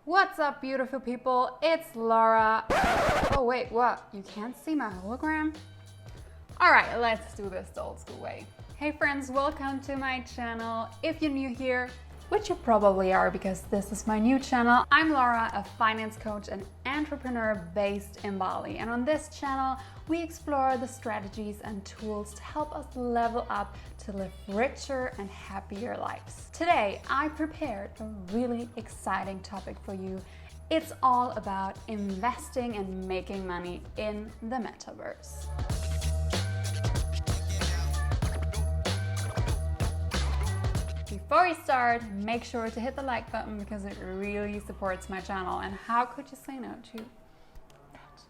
What's up, beautiful people? It's Laura. Oh wait, what? You can't see my hologram? Alright, let's do this the old school way. Hey friends, welcome to my channel. If you're new here, which you probably are because this is my new channel, I'm Laura, a finance coach and entrepreneur based in Bali. And on this channel, we explore the strategies and tools to help us level up to live richer and happier lives. Today, I prepared a really exciting topic for you. It's all about investing and making money in the metaverse. Before we start, make sure to hit the like button because it really supports my channel. And how could you say no to that?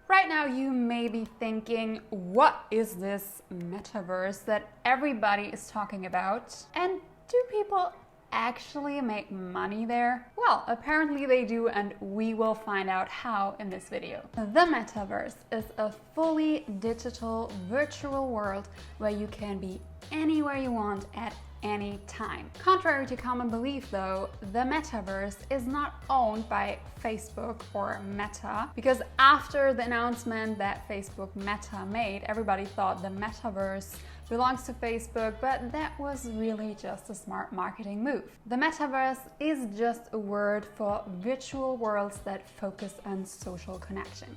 Right now, you may be thinking, what is this metaverse that everybody is talking about? And do people actually make money there? Well, apparently they do, and we will find out how in this video. The metaverse is a fully digital virtual world where you can be anywhere you want at any time. Contrary to common belief though, the metaverse is not owned by Facebook or Meta, because after the announcement that Facebook Meta made, everybody thought the metaverse belongs to Facebook, but that was really just a smart marketing move. The metaverse is just a word for virtual worlds that focus on social connection.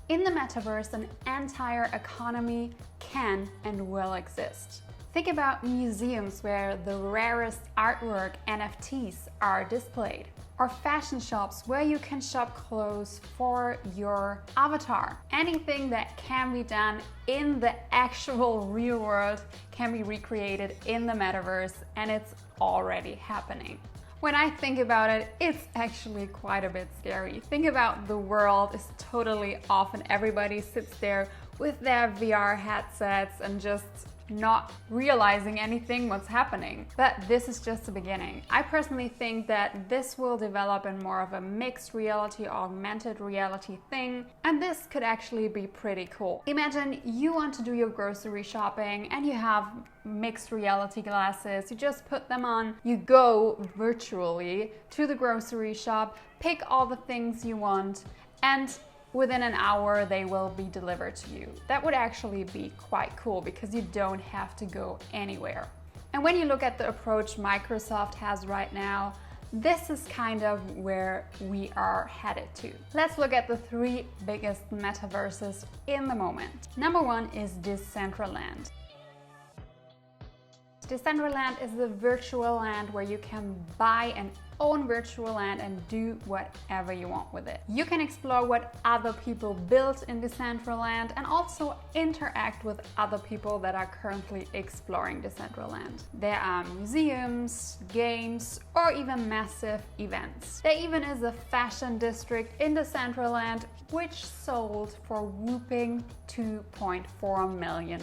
In the metaverse, an entire economy can and will exist. Think about museums where the rarest artwork, NFTs, are displayed, or fashion shops where you can shop clothes for your avatar. Anything that can be done in the actual real world can be recreated in the metaverse, and it's already happening. When I think about it, it's actually quite a bit scary. Think about the world is totally off and everybody sits there with their VR headsets and just not realizing anything what's happening. But this is just the beginning. I personally think that this will develop in more of a mixed reality, augmented reality thing, and this could actually be pretty cool. Imagine you want to do your grocery shopping and you have mixed reality glasses. You just put them on, you go virtually to the grocery shop, pick all the things you want, and within an hour, they will be delivered to you. That would actually be quite cool because you don't have to go anywhere. And when you look at the approach Microsoft has right now, this is kind of where we are headed to. Let's look at the three biggest metaverses in the moment. Number one is Decentraland. Decentraland is the virtual land where you can buy and own virtual land and do whatever you want with it. You can explore what other people built in Decentraland and also interact with other people that are currently exploring Decentraland. There are museums, games, or even massive events. There even is a fashion district in Decentraland which sold for whopping $2.4 million.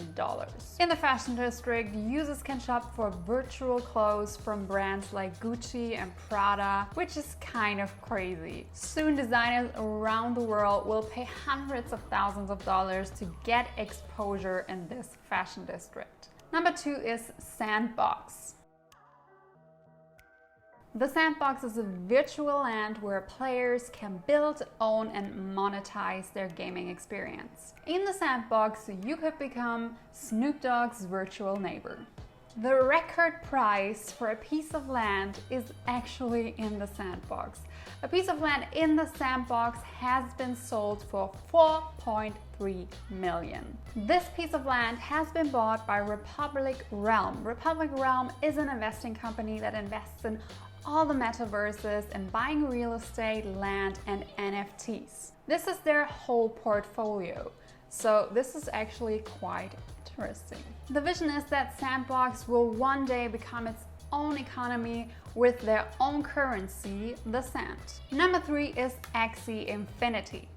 In the fashion district, users can shop for virtual clothes from brands like Gucci and Prada, which is kind of crazy. Soon designers around the world will pay hundreds of thousands of dollars to get exposure in this fashion district. Number two is Sandbox. The Sandbox is a virtual land where players can build, own, and monetize their gaming experience. In the Sandbox, you could become Snoop Dogg's virtual neighbor. The record price for a piece of land is actually in the Sandbox. A piece of land in the Sandbox has been sold for $4.3 million. This piece of land has been bought by Republic Realm. Republic Realm is an investing company that invests in all the metaverses and buying real estate, land, and NFTs. This is their whole portfolio. So this is actually quite interesting. The vision is that Sandbox will one day become its own economy with their own currency, the sand. Number three is Axie Infinity.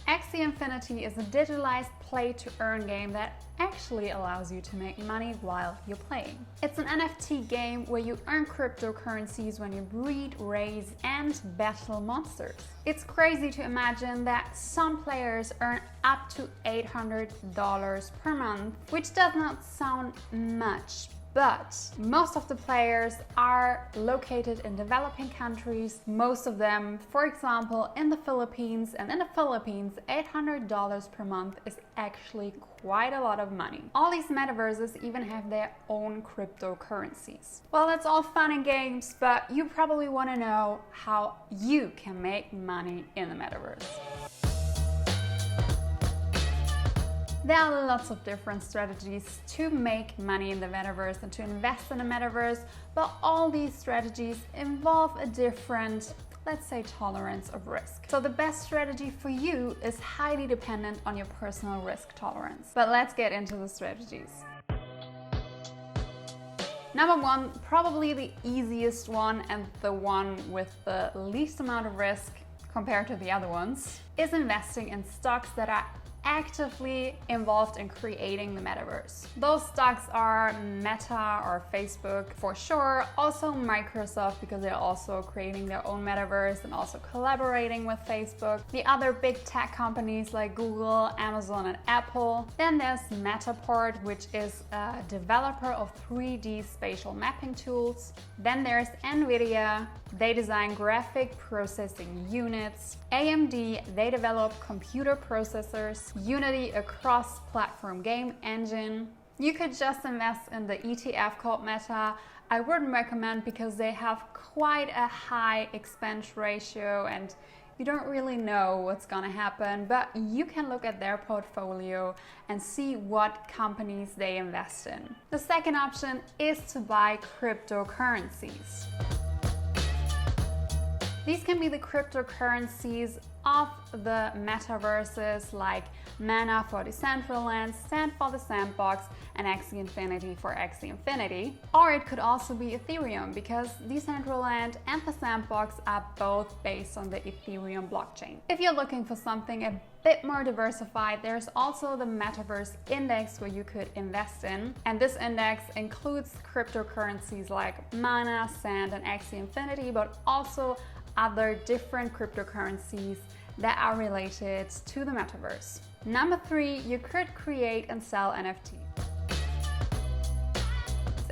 Axie Infinity is a digitalized play-to-earn game that actually allows you to make money while you're playing. It's an NFT game where you earn cryptocurrencies when you breed, raise, and battle monsters. It's crazy to imagine that some players earn up to $800 per month, which does not sound much, but most of the players are located in developing countries, most of them, for example, in the Philippines. And in the Philippines, $800 per month is actually quite a lot of money. All these metaverses even have their own cryptocurrencies. Well, that's all fun and games, but you probably want to know how you can make money in the metaverse. There are lots of different strategies to make money in the metaverse and to invest in the metaverse, but all these strategies involve a different, let's say, tolerance of risk. So the best strategy for you is highly dependent on your personal risk tolerance. But let's get into the strategies. Number one, probably the easiest one and the one with the least amount of risk compared to the other ones, is investing in stocks that are actively involved in creating the metaverse. Those stocks are Meta or Facebook for sure, also Microsoft because they're also creating their own metaverse and also collaborating with Facebook. The other big tech companies like Google, Amazon and Apple. Then there's Matterport, which is a developer of 3D spatial mapping tools. Then there's NVIDIA. They design graphic processing units. AMD, they develop computer processors. Unity, a cross-platform game engine. You could just invest in the ETF called Meta. I wouldn't recommend because they have quite a high expense ratio and you don't really know what's gonna happen, but you can look at their portfolio and see what companies they invest in. The second option is to buy cryptocurrencies. These can be the cryptocurrencies of the metaverses like Mana for Decentraland, Sand for the Sandbox, and Axie Infinity for Axie Infinity. Or it could also be Ethereum because Decentraland and the Sandbox are both based on the Ethereum blockchain. If you're looking for something a bit more diversified, there's also the Metaverse Index where you could invest in. And this index includes cryptocurrencies like Mana, Sand, and Axie Infinity, but also other different cryptocurrencies that are related to the metaverse. Number three, you could create and sell NFTs.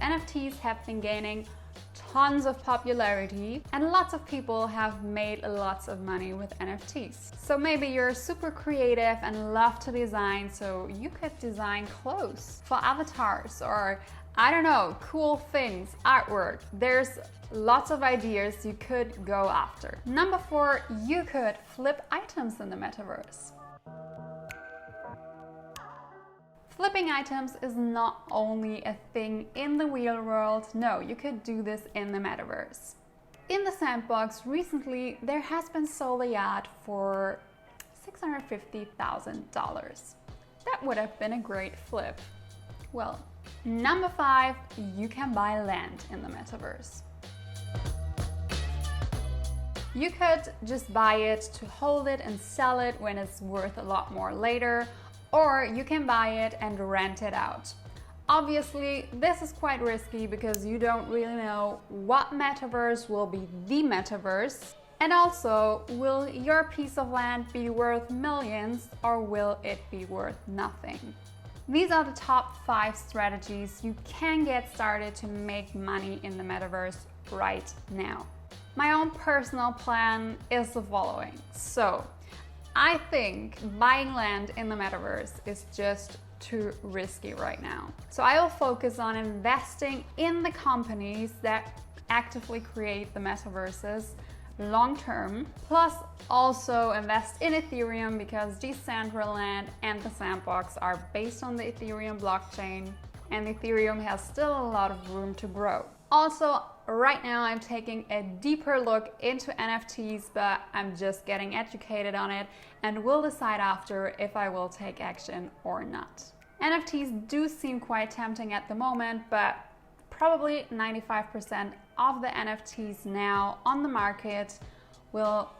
NFTs have been gaining tons of popularity and lots of people have made lots of money with NFTs. So maybe you're super creative and love to design, so you could design clothes for avatars or I don't know, cool things, artwork. There's lots of ideas you could go after. Number four, you could flip items in the metaverse. Flipping items is not only a thing in the real world, no, you could do this in the metaverse. In the Sandbox, recently there has been sold a yacht for $650,000. That would have been a great flip. Well, number five, you can buy land in the metaverse. You could just buy it to hold it and sell it when it's worth a lot more later, or you can buy it and rent it out. Obviously, this is quite risky because you don't really know what metaverse will be the metaverse. And also, will your piece of land be worth millions or will it be worth nothing? These are the top 5 strategies you can get started to make money in the metaverse right now. My own personal plan is the following. So, I think buying land in the metaverse is just too risky right now. So I will focus on investing in the companies that actively create the metaverses long term, plus also invest in Ethereum because Decentraland and the Sandbox are based on the Ethereum blockchain and Ethereum has still a lot of room to grow. Also, right now I'm taking a deeper look into NFTs, but I'm just getting educated on it and will decide after if I will take action or not. NFTs do seem quite tempting at the moment, but probably 95% of the NFTs now on the market will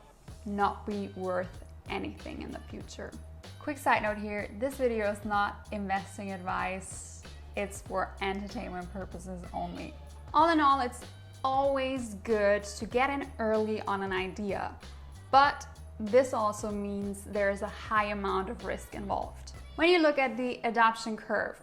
not be worth anything in the future. Quick side note here, this video is not investing advice, it's for entertainment purposes only. All in all, it's always good to get in early on an idea, but this also means there's a high amount of risk involved. When you look at the adoption curve,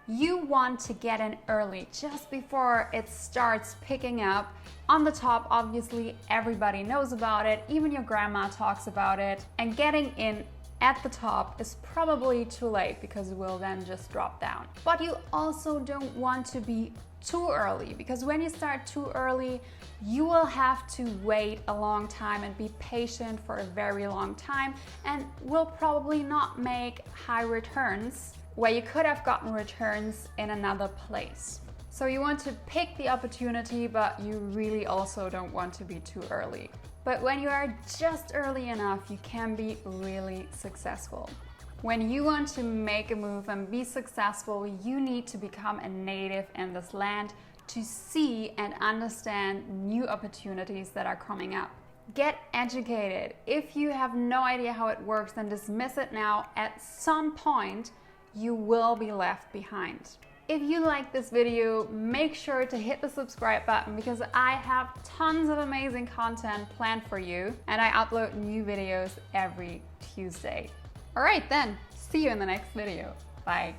You want to get in early, just before it starts picking up. On the top, obviously, everybody knows about it, even your grandma talks about it, and getting in at the top is probably too late because it will then just drop down. But you also don't want to be too early, because when you start too early, you will have to wait a long time and be patient for a very long time, and will probably not make high returns where you could have gotten returns in another place. So you want to pick the opportunity, but you really also don't want to be too early. But when you are just early enough, you can be really successful. When you want to make a move and be successful, you need to become a native in this land to see and understand new opportunities that are coming up. Get educated. If you have no idea how it works, then dismiss it now. At some point, you will be left behind. If you like this video, make sure to hit the subscribe button, because I have tons of amazing content planned for you, and I upload new videos every Tuesday. All right then, see you in the next video. Bye.